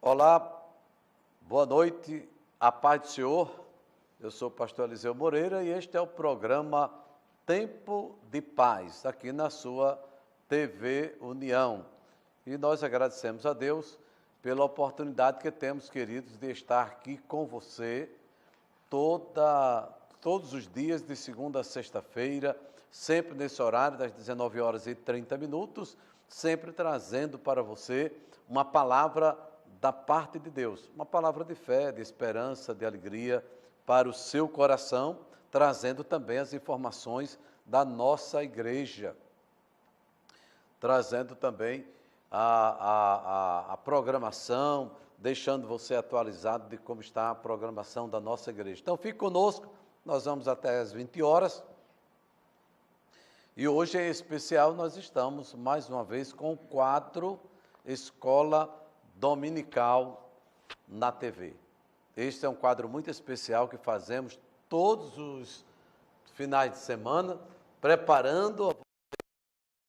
Olá, boa noite, a paz do Senhor. Eu sou o pastor Eliseu Moreira e este é o programa Tempo de Paz, aqui na sua TV União. E nós agradecemos a Deus pela oportunidade que temos, queridos, de estar aqui com você todos os dias, de segunda a sexta-feira, sempre nesse horário das 19h30, sempre trazendo para você uma palavra da parte de Deus, uma palavra de fé, de esperança, de alegria para o seu coração, trazendo também as informações da nossa igreja, trazendo também a programação, deixando você atualizado de como está a programação da nossa igreja. Então, fique conosco, nós vamos até às 20 horas. E hoje, em especial, nós estamos, mais uma vez, com o quadro Escola Dominical na TV. Este é um quadro muito especial que fazemos todos os finais de semana, preparando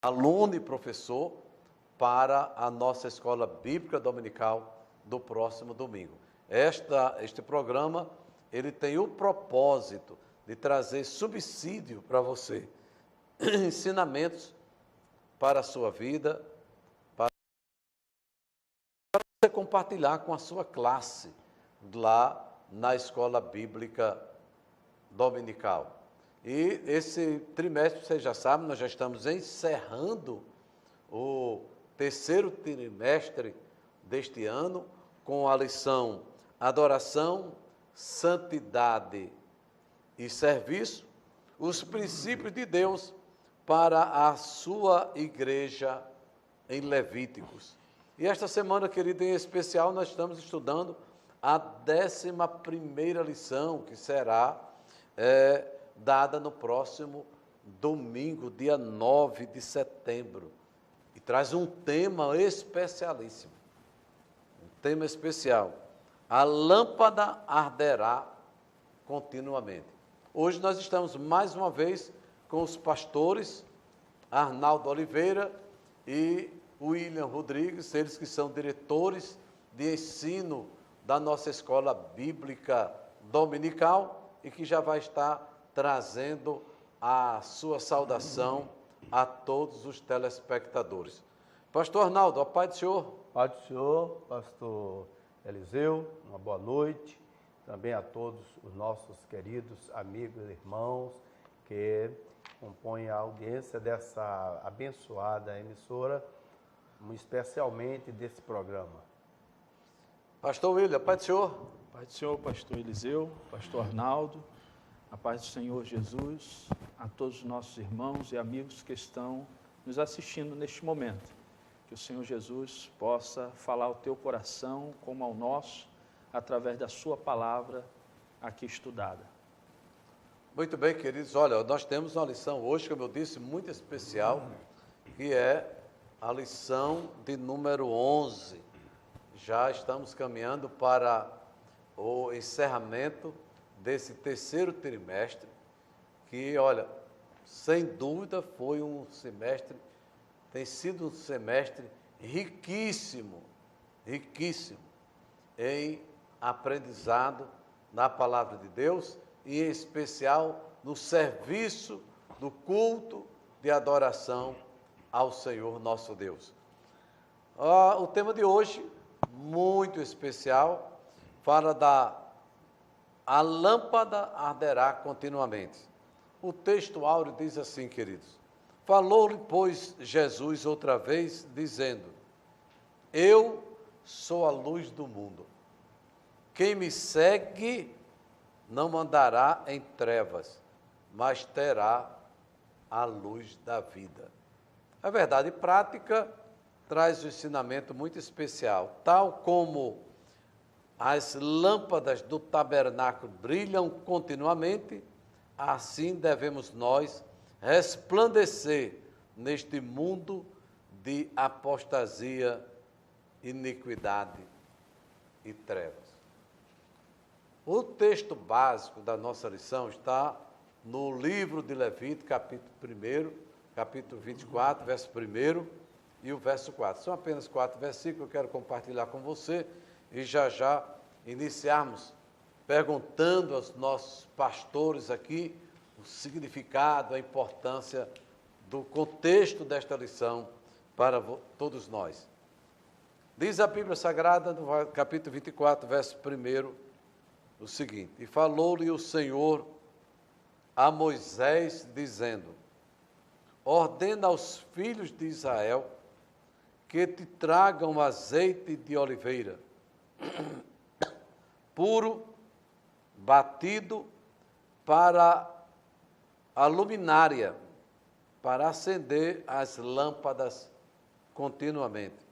aluno e professor para a nossa Escola Bíblica Dominical do próximo domingo. Este programa, ele tem o propósito de trazer subsídio para você, ensinamentos para a sua vida, para você compartilhar com a sua classe lá na Escola Bíblica Dominical. E esse trimestre, vocês já sabem, nós já estamos encerrando o terceiro trimestre deste ano com a lição Adoração, Santidade e Serviço, os princípios de Deus para a sua igreja em Levíticos. E esta semana, querido, em especial, nós estamos estudando a 11ª lição, que será dada no próximo domingo, dia 9 de setembro. E traz um tema especialíssimo, um tema especial. A lâmpada arderá continuamente. Hoje nós estamos mais uma vez com os pastores Arnaldo Oliveira e William Rodrigues, eles que são diretores de ensino da nossa Escola Bíblica Dominical e que já vai estar trazendo a sua saudação a todos os telespectadores. Pastor Arnaldo, a paz do Senhor. Paz do Senhor, pastor Eliseu, uma boa noite. Também a todos os nossos queridos amigos e irmãos que compõem a audiência dessa abençoada emissora, especialmente desse programa. Pastor William, a paz do Senhor. Paz do Senhor, pastor Eliseu, pastor Arnaldo, a paz do Senhor Jesus, a todos os nossos irmãos e amigos que estão nos assistindo neste momento. Que o Senhor Jesus possa falar ao teu coração como ao nosso, através da sua palavra aqui estudada. Muito bem, queridos. Olha, nós temos uma lição hoje, como eu disse, muito especial, que é a lição de número 11. Já estamos caminhando para o encerramento desse terceiro trimestre, que, olha, sem dúvida tem sido um semestre riquíssimo em aprendizado na palavra de Deus e, em especial, no serviço do culto de adoração ao Senhor nosso Deus. O tema de hoje, muito especial, fala a lâmpada arderá continuamente. O texto áureo diz assim, queridos: falou-lhe, pois, Jesus outra vez, dizendo: eu sou a luz do mundo. Quem me segue não andará em trevas, mas terá a luz da vida. A verdade prática traz um ensinamento muito especial. Tal como as lâmpadas do tabernáculo brilham continuamente, assim devemos nós resplandecer neste mundo de apostasia, iniquidade e trevas. O texto básico da nossa lição está no livro de Levítico, capítulo 24, verso 1 e o verso 4. São apenas 4 versículos que eu quero compartilhar com você e já iniciarmos perguntando aos nossos pastores aqui o significado, a importância do contexto desta lição para todos nós. Diz a Bíblia Sagrada, no capítulo 24, verso 1, o seguinte: E falou-lhe o Senhor a Moisés, dizendo: Ordena aos filhos de Israel que te tragam azeite de oliveira, puro, batido, para a luminária, para acender as lâmpadas continuamente.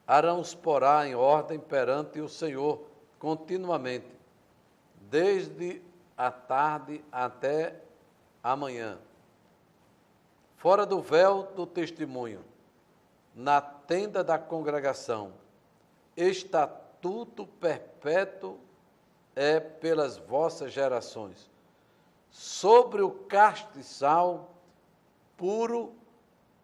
Arão os porá em ordem perante o Senhor continuamente, desde a tarde até amanhã, fora do véu do testemunho, na tenda da congregação. Estatuto perpétuo é pelas vossas gerações. Sobre o castiçal puro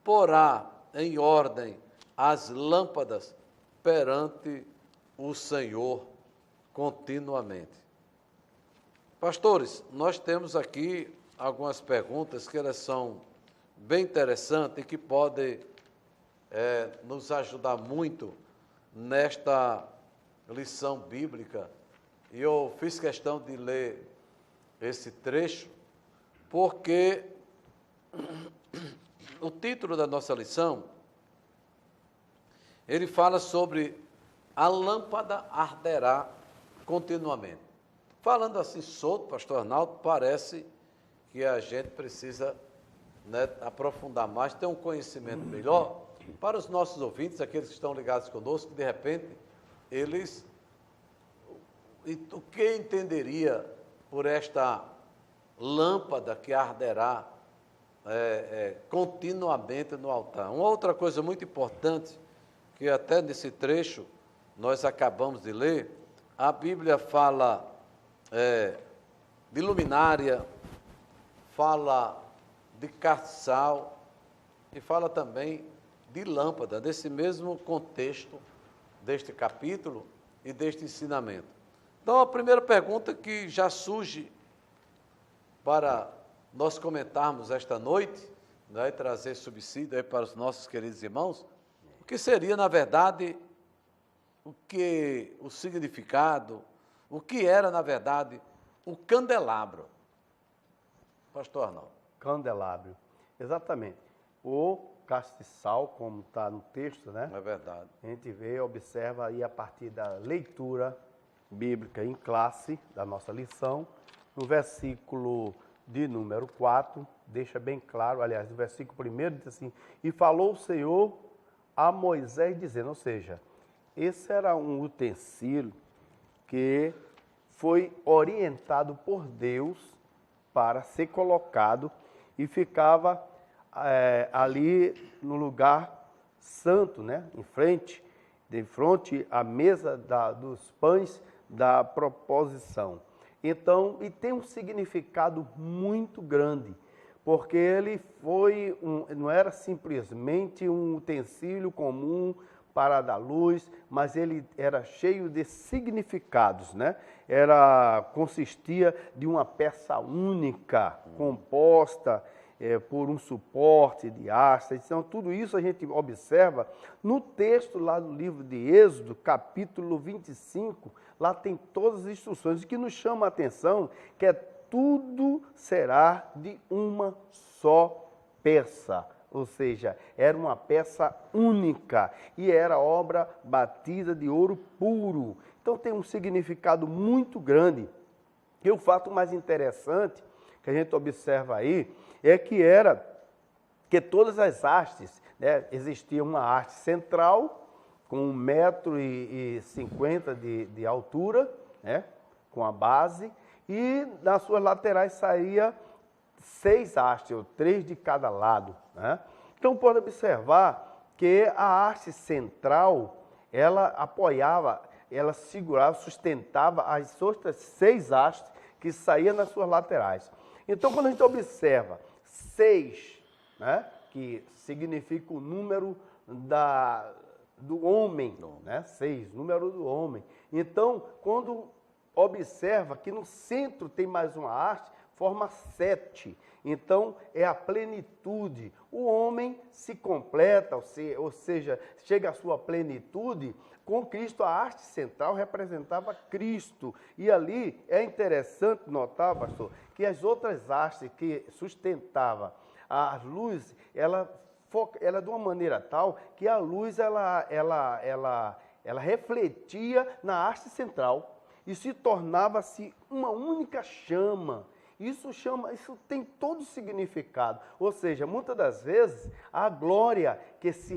porá em ordem as lâmpadas perante o Senhor continuamente. Pastores, nós temos aqui algumas perguntas que elas são bem interessantes e que podem nos ajudar muito nesta lição bíblica. E eu fiz questão de ler esse trecho porque o título da nossa lição, ele fala sobre a lâmpada arderá continuamente. Falando assim solto, pastor Arnaldo, parece que a gente precisa aprofundar mais, ter um conhecimento melhor para os nossos ouvintes, aqueles que estão ligados conosco, que de repente eles, o que entenderia por esta lâmpada que arderá continuamente no altar. Uma outra coisa muito importante, que até nesse trecho nós acabamos de ler, a Bíblia fala de luminária, fala de castiçal e fala também de lâmpada, nesse mesmo contexto deste capítulo e deste ensinamento. Então, a primeira pergunta que já surge para nós comentarmos esta noite, e trazer subsídio aí para os nossos queridos irmãos, o que seria, na verdade, o significado, o que era, na verdade, o candelabro? Pastor Arnaldo. Candelabro, exatamente. O castiçal, como está no texto, né? É verdade. A gente vê, observa aí a partir da leitura bíblica em classe, da nossa lição, no versículo de número 4, deixa bem claro, aliás, no versículo 1 diz assim: E falou o Senhor a Moisés dizendo, ou seja, esse era um utensílio que foi orientado por Deus para ser colocado e ficava ali no lugar santo, né? De frente à mesa dos pães da proposição. Então, e tem um significado muito grande, porque ele não era simplesmente um utensílio comum para dar luz, mas ele era cheio de significados, né? Consistia de uma peça única, composta por um suporte de hastes. Então, tudo isso a gente observa no texto lá do livro de Êxodo, capítulo 25, lá tem todas as instruções. O que nos chama a atenção que tudo será de uma só peça. Ou seja, era uma peça única e era obra batida de ouro puro. Então tem um significado muito grande. E o fato mais interessante que a gente observa aí é que todas as hastes, né, existia uma haste central com 1,50 m de altura, né, com a base, e nas suas laterais saía 6 hastes, ou 3 de cada lado, né? Então pode observar que a haste central, ela apoiava, ela segurava, sustentava as outras 6 hastes que saíam nas suas laterais. Então quando a gente observa 6, né, que significa o número do homem, né? 6, número do homem. Então, quando observa que no centro tem mais uma haste, forma 7. Então, é a plenitude. O homem se completa, ou seja, chega à sua plenitude com Cristo. A haste central representava Cristo. E ali é interessante notar, pastor, que as outras hastes que sustentavam a luz, ela de uma maneira tal que a luz ela refletia na haste central e se tornava-se uma única chama. Isso tem todo significado. Ou seja, muitas das vezes a glória que se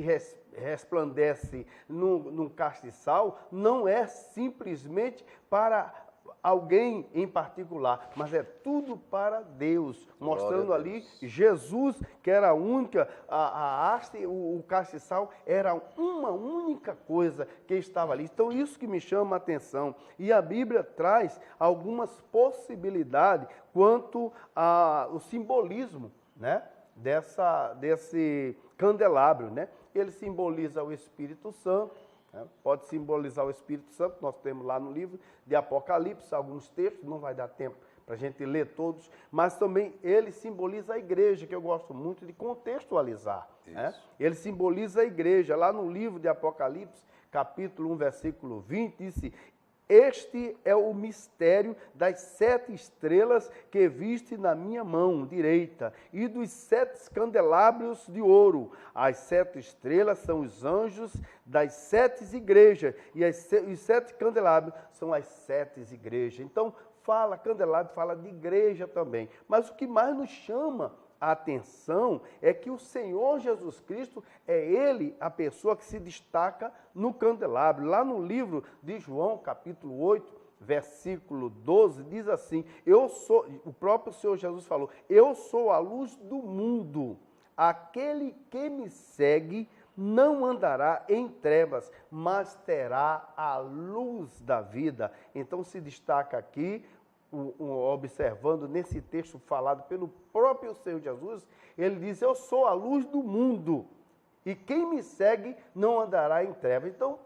resplandece num castiçal não é simplesmente para alguém em particular, mas é tudo para Deus, mostrando ali Jesus, que era a única, a haste, o castiçal era uma única coisa que estava ali. Então isso que me chama a atenção. E a Bíblia traz algumas possibilidades quanto ao simbolismo, né, desse candelabro, né? Ele simboliza o Espírito Santo. Pode simbolizar o Espírito Santo, nós temos lá no livro de Apocalipse alguns textos, não vai dar tempo para a gente ler todos, mas também ele simboliza a igreja, que eu gosto muito de contextualizar. Né? Ele simboliza a igreja, lá no livro de Apocalipse, capítulo 1, versículo 20, disse: este é o mistério das 7 estrelas que viste na minha mão direita e dos 7 candelabros de ouro. As 7 estrelas são os anjos das 7 igrejas e os 7 candelabros são as 7 igrejas. Então, candelabro fala de igreja também. Mas o que mais nos chama a atenção é que o Senhor Jesus Cristo é Ele a pessoa que se destaca no candelabro. Lá no livro de João, capítulo 8, versículo 12, diz assim: o próprio Senhor Jesus falou, eu sou a luz do mundo, aquele que me segue não andará em trevas, mas terá a luz da vida. Então se destaca aqui, observando nesse texto falado pelo próprio Senhor Jesus, ele diz: eu sou a luz do mundo, e quem me segue não andará em trevas. Então,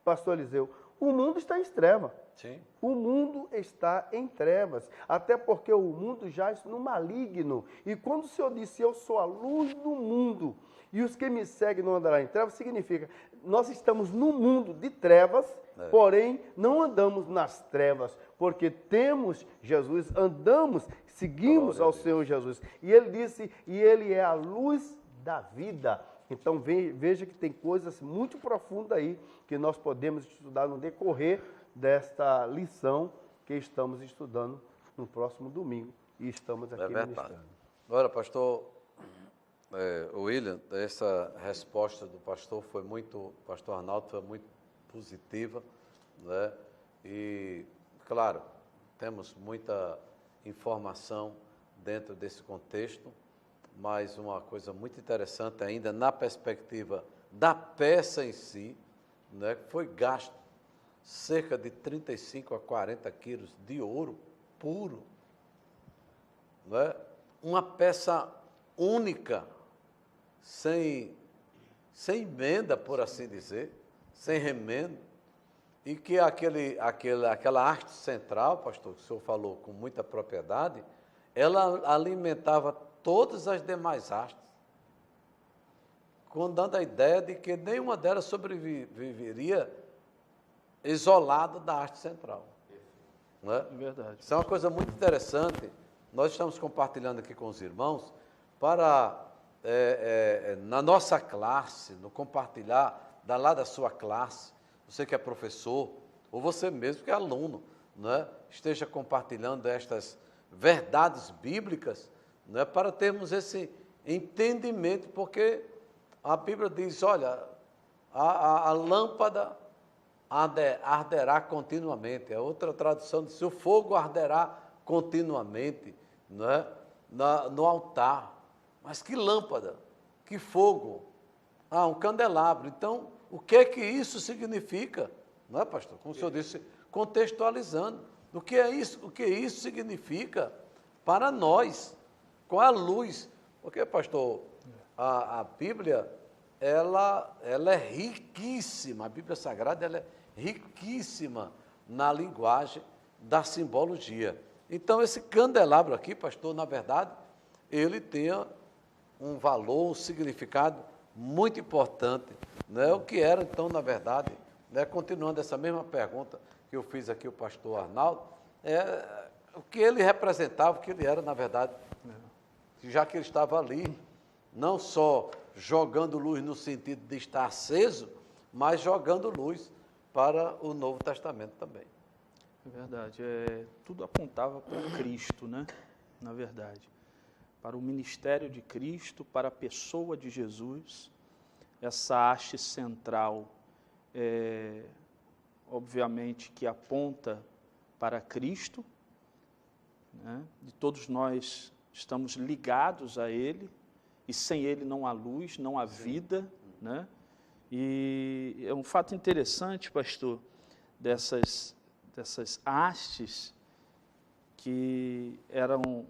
pastor Eliseu, o mundo está em trevas. Sim. O mundo está em trevas, até porque o mundo jaz no maligno. E quando o Senhor disse: eu sou a luz do mundo, e os que me seguem não andarão em trevas, significa, nós estamos no mundo de trevas, porém não andamos nas trevas, porque temos Jesus, seguimos ao Senhor Jesus. E ele disse, e ele é a luz da vida. Então veja que tem coisas muito profundas aí, que nós podemos estudar no decorrer desta lição que estamos estudando no próximo domingo. E estamos aqui ministrando. Agora, pastor William, essa resposta do pastor Arnaldo foi muito positiva, né? E, claro, temos muita informação dentro desse contexto, mas uma coisa muito interessante ainda na perspectiva da peça em si, né? Foi gasto cerca de 35 a 40 quilos de ouro puro, né? Uma peça única, sem emenda, por assim dizer, sem remendo, e que aquela arte central, pastor, que o senhor falou com muita propriedade, ela alimentava todas as demais hastes, dando a ideia de que nenhuma delas sobreviveria isolada da haste central. Não é? É verdade. Isso é uma coisa muito interessante. Nós estamos compartilhando aqui com os irmãos para, na nossa classe, no compartilhar lá da sua classe, você que é professor, ou você mesmo que é aluno, né, esteja compartilhando estas verdades bíblicas, né, para termos esse entendimento, porque a Bíblia diz, olha, a lâmpada arderá continuamente. A outra tradução diz, o fogo arderá continuamente, né, no altar. Mas que lâmpada, que fogo, um candelabro. Então, o que é que isso significa? Não é, pastor? Como o senhor disse, contextualizando. O que isso significa para nós, com a luz. Porque, pastor, a Bíblia, ela é riquíssima, a Bíblia Sagrada ela é riquíssima na linguagem da simbologia. Então, esse candelabro aqui, pastor, na verdade, ele tem um valor, um significado muito importante, né? O que era, então, na verdade, né, continuando essa mesma pergunta que eu fiz aqui ao pastor Arnaldo, o que ele representava, o que ele era, na verdade, já que ele estava ali, não só jogando luz no sentido de estar aceso, mas jogando luz para o Novo Testamento também. É verdade, tudo apontava para Cristo, né? Na verdade, para o ministério de Cristo, para a pessoa de Jesus, essa haste central, obviamente, que aponta para Cristo, né? E todos nós estamos ligados a Ele, e sem Ele não há luz, não há vida, né? E é um fato interessante, pastor, dessas hastes que eram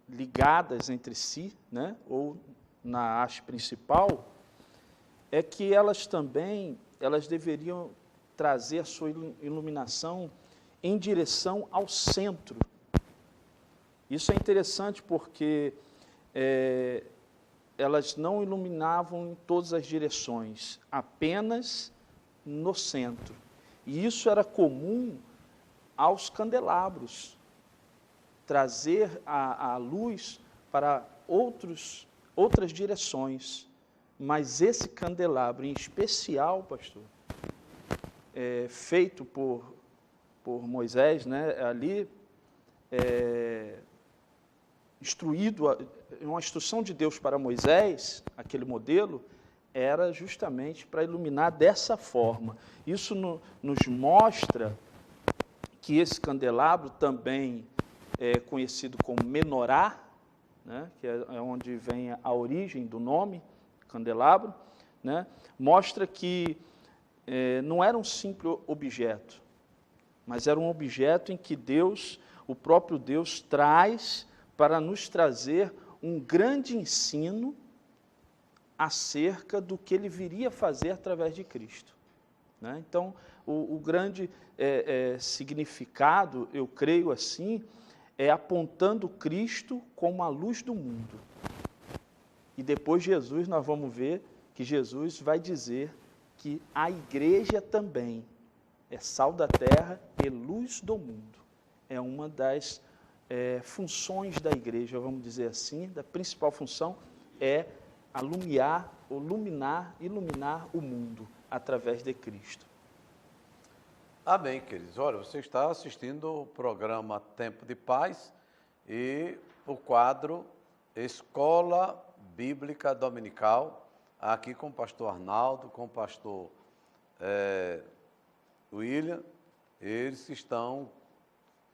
ligadas entre si, né? Ou na haste principal, é que elas deveriam trazer a sua iluminação em direção ao centro. Isso é interessante porque elas não iluminavam em todas as direções, apenas no centro. E isso era comum aos candelabros, trazer a luz para outras direções. Mas esse candelabro em especial, pastor, feito por Moisés, né, ali, uma instrução de Deus para Moisés, aquele modelo, era justamente para iluminar dessa forma. Isso nos mostra que esse candelabro também é conhecido como menorá, né, que é onde vem a origem do nome, candelabro, né, mostra que não era um simples objeto, mas era um objeto em que o próprio Deus traz para nos trazer um grande ensino acerca do que Ele viria fazer através de Cristo, né? Então, o grande significado, eu creio assim, é apontando Cristo como a luz do mundo. E depois Jesus, nós vamos ver que Jesus vai dizer que a igreja também é sal da terra e luz do mundo. É uma das funções da igreja, vamos dizer assim, da principal função é iluminar o mundo através de Cristo. Amém, queridos. Olha, você está assistindo o programa Tempo de Paz e o quadro Escola Bíblica Dominical, aqui com o pastor Arnaldo, com o pastor William. Eles estão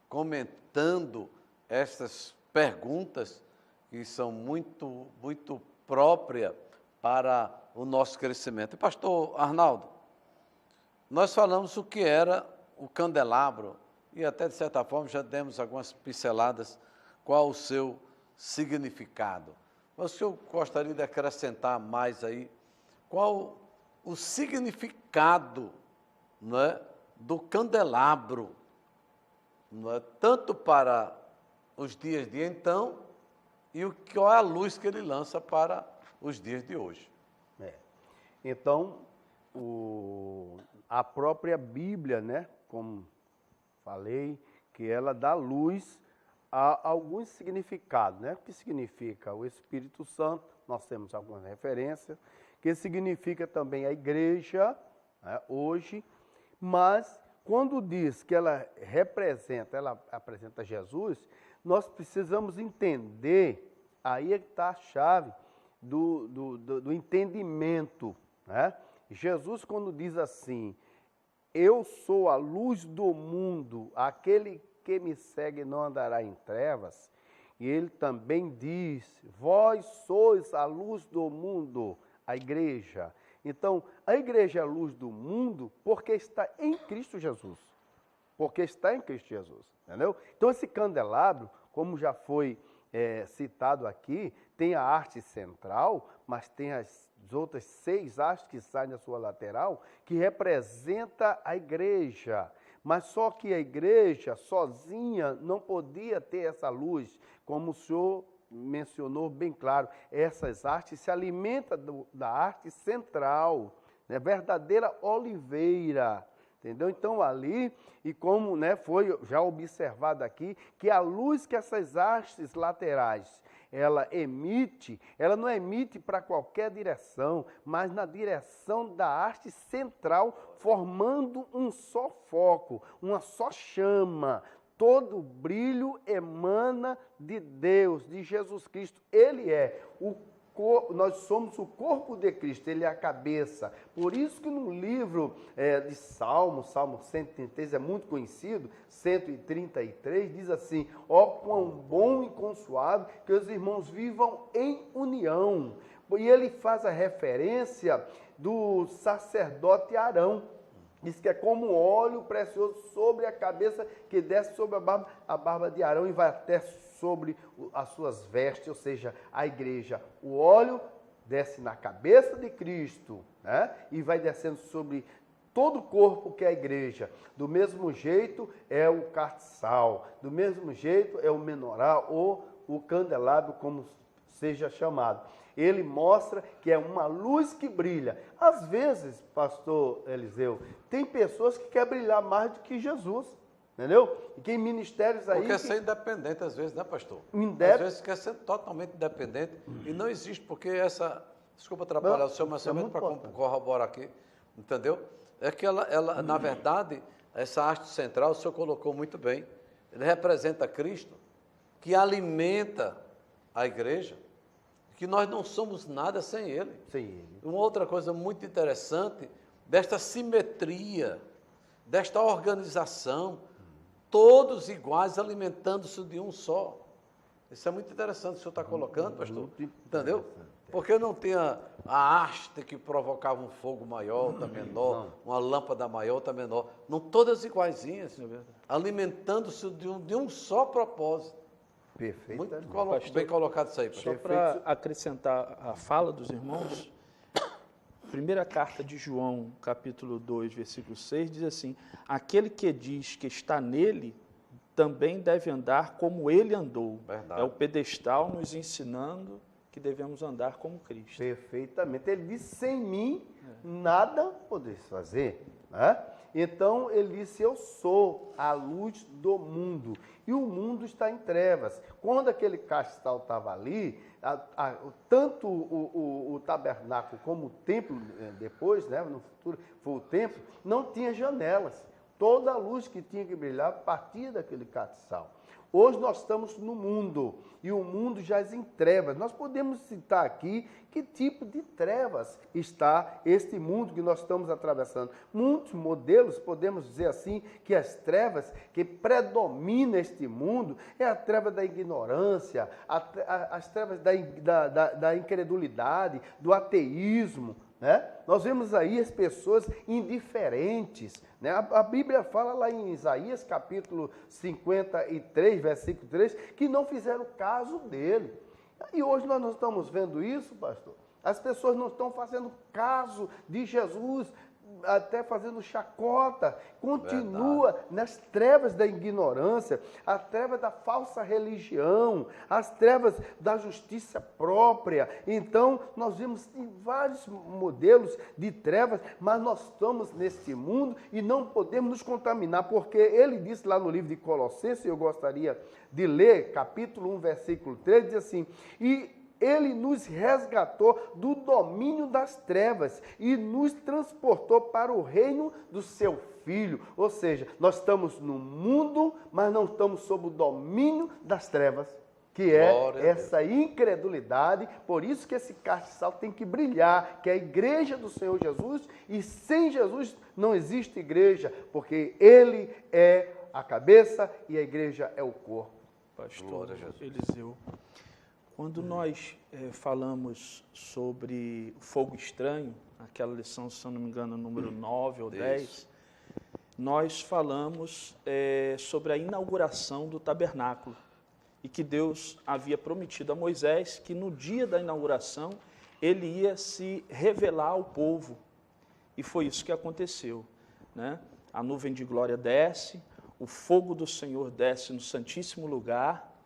comentando essas perguntas que são muito, muito próprias para o nosso crescimento. E, pastor Arnaldo, nós falamos o que era o candelabro e até, de certa forma, já demos algumas pinceladas qual o seu significado. Mas o senhor gostaria de acrescentar mais aí qual o significado, né, do candelabro, né, tanto para os dias de então e qual é a luz que ele lança para os dias de hoje. Então, a própria Bíblia, né, como falei, que ela dá luz a alguns significados, né? O que significa o Espírito Santo, nós temos algumas referências, que significa também a igreja, né, hoje, mas quando diz que ela apresenta Jesus, nós precisamos entender, aí é que está a chave do entendimento, né? Jesus, quando diz assim, eu sou a luz do mundo, aquele que me segue não andará em trevas, e ele também diz, vós sois a luz do mundo, a igreja. Então, a igreja é a luz do mundo porque está em Cristo Jesus. Porque está em Cristo Jesus, entendeu? Então, esse candelabro, como já foi citado aqui, tem a haste central, mas tem as outras 6 hastes que saem da sua lateral, que representa a igreja. Mas só que a igreja sozinha não podia ter essa luz, como o senhor mencionou bem claro. Essas hastes se alimentam da haste central, né? Verdadeira oliveira. Entendeu? Então ali, e como, né, foi já observado aqui, que a luz que essas hastes laterais ela não emite para qualquer direção, mas na direção da haste central, formando um só foco, uma só chama. Todo brilho emana de Deus, de Jesus Cristo. Ele é nós somos o corpo de Cristo, Ele é a cabeça. Por isso que no livro de Salmo 133, é muito conhecido, 133, diz assim: ó, quão bom e quão suave que os irmãos vivam em união. E ele faz a referência do sacerdote Arão. Diz que é como óleo precioso sobre a cabeça que desce sobre a barba de Arão e vai até sobre as suas vestes, ou seja, a igreja. O óleo desce na cabeça de Cristo, né? E vai descendo sobre todo o corpo que é a igreja. Do mesmo jeito é o castiçal, do mesmo jeito é o menorá ou o candelabro, como seja chamado. Ele mostra que é uma luz que brilha. Às vezes, pastor Eliseu, tem pessoas que querem brilhar mais do que Jesus, entendeu? E que em ministérios aí... Porque quer ser independente às vezes, né, pastor? Às vezes quer ser totalmente independente e não existe, porque essa... Desculpa atrapalhar o seu, mas somente para corroborar aqui, entendeu? É que ela, na verdade, essa haste central, o senhor colocou muito bem, ele representa Cristo, que alimenta a igreja, que nós não somos nada sem Ele. Sem Ele. Uma outra coisa muito interessante, desta simetria, desta organização, todos iguais, alimentando-se de um só. Isso é muito interessante, o senhor está colocando, pastor, entendeu? Porque não tinha a haste que provocava um fogo maior, outra menor, uma lâmpada maior, outra menor. Não todas iguaizinhas, alimentando-se de um só propósito. Perfeito. Muito bem colocado isso aí, pastor. Só para acrescentar a fala dos irmãos, primeira carta de João, capítulo 2, versículo 6, diz assim: aquele que diz que está nele, também deve andar como ele andou. Verdade. É o pedestal nos ensinando que devemos andar como Cristo. Perfeitamente. Ele disse: sem mim, nada podeis fazer. Né? Então, ele disse: eu sou a luz do mundo. E o mundo está em trevas. Quando aquele castiçal estava ali, tanto o tabernáculo como o templo, depois, né, no futuro, foi o templo, não tinha janelas. Toda a luz que tinha que brilhar partia daquele castiçal. Hoje nós estamos no mundo e o mundo jaz em trevas. Nós podemos citar aqui que tipo de trevas está este mundo que nós estamos atravessando. Muitos modelos, podemos dizer assim, que as trevas que predominam este mundo é a treva da ignorância, as trevas da incredulidade, do ateísmo. Né? Nós vemos aí as pessoas indiferentes. Né? A Bíblia fala lá em Isaías, capítulo 53, versículo 3, que não fizeram caso dele. E hoje nós não estamos vendo isso, pastor. As pessoas não estão fazendo caso de Jesus, até fazendo chacota, continua nas trevas da ignorância, as trevas da falsa religião, as trevas da justiça própria. Então, nós vemos vários modelos de trevas, mas nós estamos neste mundo e não podemos nos contaminar, porque ele disse lá no livro de Colossenses, eu gostaria de ler, capítulo 1, versículo 3, diz assim: e ele nos resgatou do domínio das trevas e nos transportou para o reino do seu Filho. Ou seja, nós estamos no mundo, mas não estamos sob o domínio das trevas, que é essa incredulidade. Por isso que esse castiçal tem que brilhar, que é a igreja do Senhor Jesus, e sem Jesus não existe igreja, porque Ele é a cabeça e a igreja é o corpo. Pastor Eliseu, quando nós falamos sobre o fogo estranho, aquela lição, se eu não me engano, número 9 ou 10, nós falamos sobre a inauguração do tabernáculo e que Deus havia prometido a Moisés que no dia da inauguração ele ia se revelar ao povo. E foi isso que aconteceu, né? A nuvem de glória desce, o fogo do Senhor desce no Santíssimo Lugar,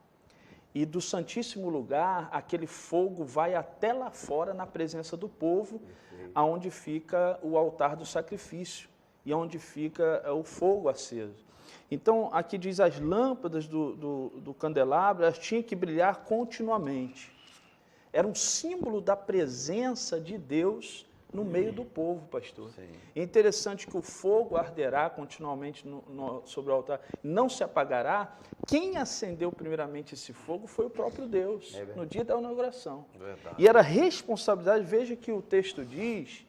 e do Santíssimo Lugar, aquele fogo vai até lá fora na presença do povo, aonde fica o altar do sacrifício, e onde fica o fogo aceso. Então, aqui diz, as lâmpadas do candelabro, elas tinham que brilhar continuamente. Era um símbolo da presença de Deus no meio do povo, pastor. Sim. É interessante que o fogo arderá continuamente sobre o altar, não se apagará. Quem acendeu primeiramente esse fogo foi o próprio Deus, no dia da inauguração. Verdade. E era responsabilidade, veja que o texto diz,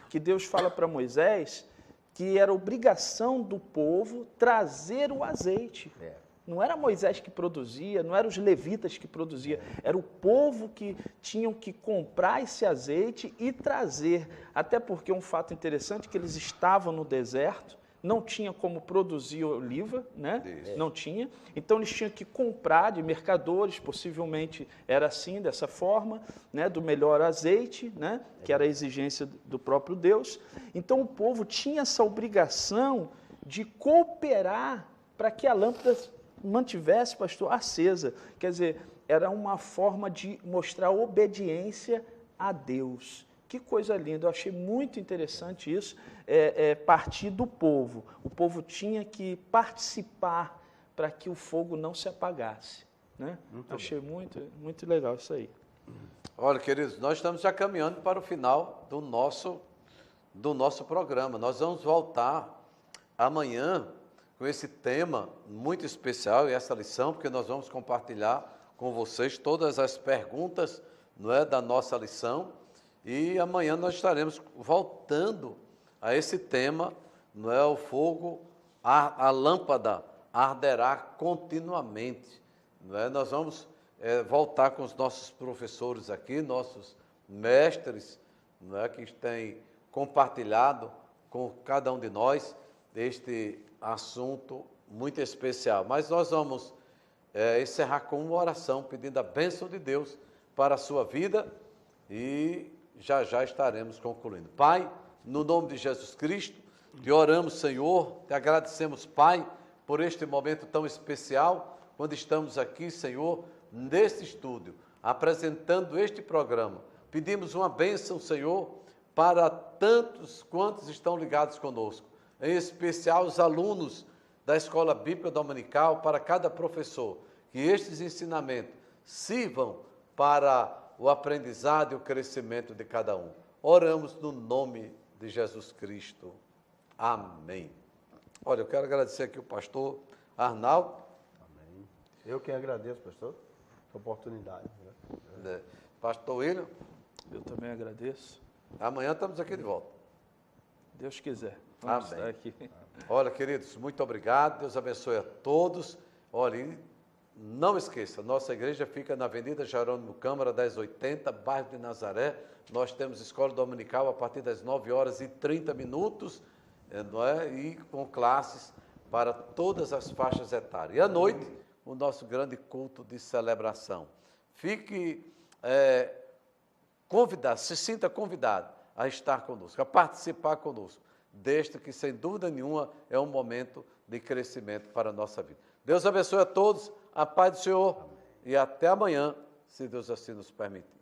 que Deus fala para Moisés, que era obrigação do povo trazer o azeite. Não era Moisés que produzia, não eram os levitas que produziam, era o povo que tinham que comprar esse azeite e trazer. Até porque um fato interessante, que eles estavam no deserto, não tinha como produzir oliva, né? Não tinha. Então eles tinham que comprar de mercadores, possivelmente era assim, dessa forma, né? Do melhor azeite, né? Que era a exigência do próprio Deus. Então o povo tinha essa obrigação de cooperar para que a lâmpada mantivesse, pastor, acesa. Quer dizer, era uma forma de mostrar obediência a Deus. Que coisa linda, eu achei muito interessante isso, partir do povo. O povo tinha que participar para que o fogo não se apagasse. Né? Achei muito legal isso aí. Olha, queridos, nós estamos já caminhando para o final do nosso programa. Nós vamos voltar amanhã com esse tema muito especial e essa lição, porque nós vamos compartilhar com vocês todas as perguntas, não é, da nossa lição, e amanhã nós estaremos voltando a esse tema, não é, o fogo, a lâmpada arderá continuamente, não é? Nós vamos voltar com os nossos professores aqui, nossos mestres, não é, que têm compartilhado com cada um de nós este assunto muito especial. Mas nós vamos encerrar com uma oração, pedindo a bênção de Deus para a sua vida e já estaremos concluindo. Pai, no nome de Jesus Cristo, te oramos, Senhor, te agradecemos, Pai, por este momento tão especial, quando estamos aqui, Senhor, neste estúdio, apresentando este programa. Pedimos uma bênção, Senhor, para tantos quantos estão ligados conosco, em especial os alunos da Escola Bíblica Dominical, para cada professor, que estes ensinamentos sirvam para o aprendizado e o crescimento de cada um. Oramos no nome de Jesus Cristo. Amém. Olha, eu quero agradecer aqui o pastor Arnaldo. Amém. Eu que agradeço, pastor, a oportunidade. Né? Pastor William. Eu também agradeço. Amanhã estamos aqui de volta. Deus quiser. Vamos estar aqui. Olha, queridos, muito obrigado. Deus abençoe a todos. Olha, e não esqueça, nossa igreja fica na Avenida Jerônimo Câmara, 1080, bairro de Nazaré. Nós temos escola dominical a partir das 9h30, não é? E com classes para todas as faixas etárias. E à noite, o nosso grande culto de celebração. Fique convidado, se sinta convidado a estar conosco, a participar conosco, deste que, sem dúvida nenhuma, é um momento de crescimento para a nossa vida. Deus abençoe a todos, a paz do Senhor. Amém. E até amanhã, se Deus assim nos permitir.